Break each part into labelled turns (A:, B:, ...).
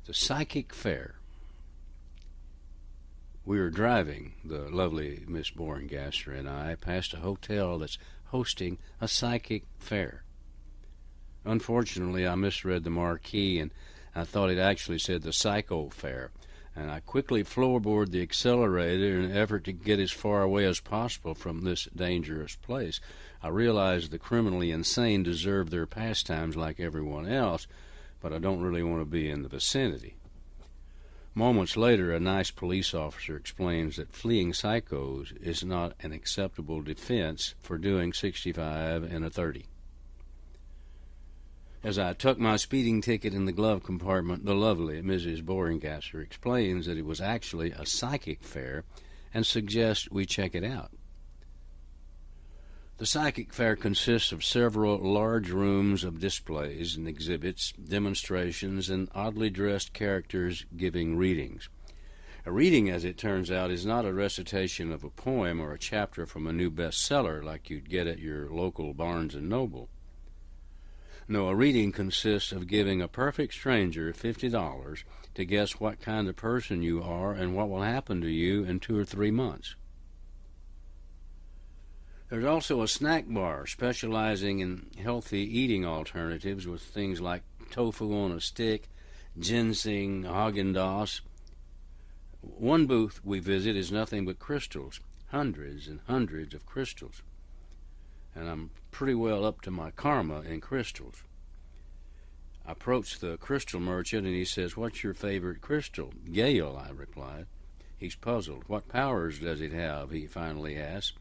A: The Psychic Fair. We were driving, the lovely Miss Borengasser and I, past a hotel that's hosting a psychic fair. Unfortunately, I misread the marquee, and I thought it actually said the Psycho Fair, and I quickly floorboarded the accelerator in an effort to get as far away as possible from this dangerous place. I realized the criminally insane deserve their pastimes like everyone else, but I don't really want to be in the vicinity. Moments later, a nice police officer explains that fleeing psychos is not an acceptable defense for doing 65 and a 30. As I tuck my speeding ticket in the glove compartment, the lovely Mrs. Borengasser explains that it was actually a psychic fair and suggests we check it out. The psychic fair consists of several large rooms of displays and exhibits, demonstrations, and oddly dressed characters giving readings. A reading, as it turns out, is not a recitation of a poem or a chapter from a new bestseller like you'd get at your local Barnes & Noble. No, a reading consists of giving a perfect stranger $50 to guess what kind of person you are and what will happen to you in 2 or 3 months. There's also a snack bar specializing in healthy eating alternatives with things like tofu on a stick, ginseng, Haagen-Dazs. One booth we visit is nothing but crystals, hundreds and hundreds of crystals. And I'm pretty well up to my karma in crystals. I approached the crystal merchant and he says, "What's your favorite crystal?" "Gale," I replied. He's puzzled. "What powers does it have?" he finally asked.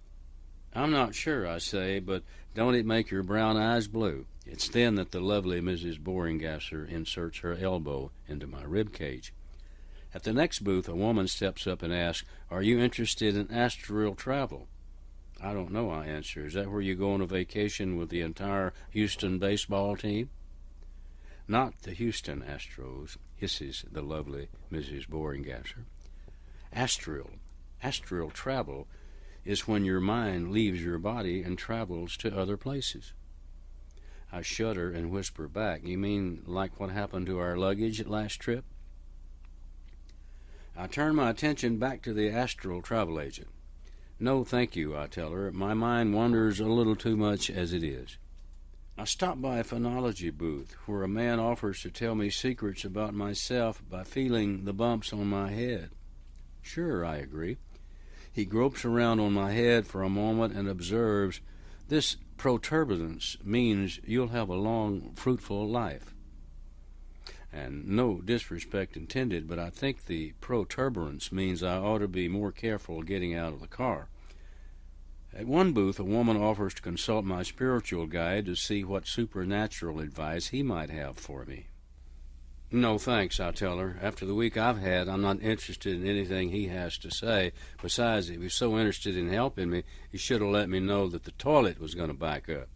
A: "I'm not sure," I say, "but don't it make your brown eyes blue?" It's then that the lovely Mrs. Borengasser inserts her elbow into my rib cage. At the next booth, a woman steps up and asks, "Are you interested in astral travel?" "I don't know," I answer. "Is that where you go on a vacation with the entire Houston baseball team?" "Not the Houston Astros," hisses the lovely Mrs. Borengasser. Astral travel is when your mind leaves your body and travels to other places. I shudder and whisper back, "You mean like what happened to our luggage at last trip?" I turn my attention back to the astral travel agent. "No, thank you," I tell her. "My mind wanders a little too much as it is." I stop by a phonology booth where a man offers to tell me secrets about myself by feeling the bumps on my head. "Sure," I agree. He gropes around on my head for a moment and observes, "This protuberance means you'll have a long, fruitful life." And no disrespect intended, but I think the protuberance means I ought to be more careful getting out of the car. At one booth, a woman offers to consult my spiritual guide to see what supernatural advice he might have for me. "No, thanks," I tell her. "After the week I've had, I'm not interested in anything he has to say. Besides, if he was so interested in helping me, he should have let me know that the toilet was going to back up."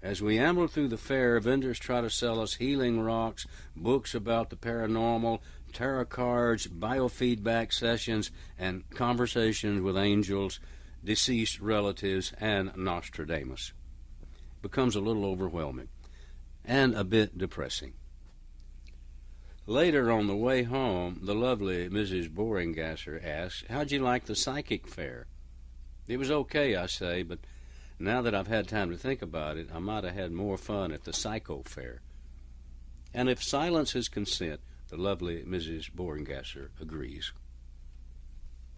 A: As we amble through the fair, vendors try to sell us healing rocks, books about the paranormal, tarot cards, biofeedback sessions, and conversations with angels, deceased relatives, and Nostradamus. It becomes a little overwhelming and a bit depressing. Later on the way home, the lovely Mrs. Borengasser asks, "How'd you like the psychic fair?" "It was okay," I say, "but now that I've had time to think about it, I might have had more fun at the Psycho Fair." And if silence is consent, the lovely Mrs. Borengasser agrees.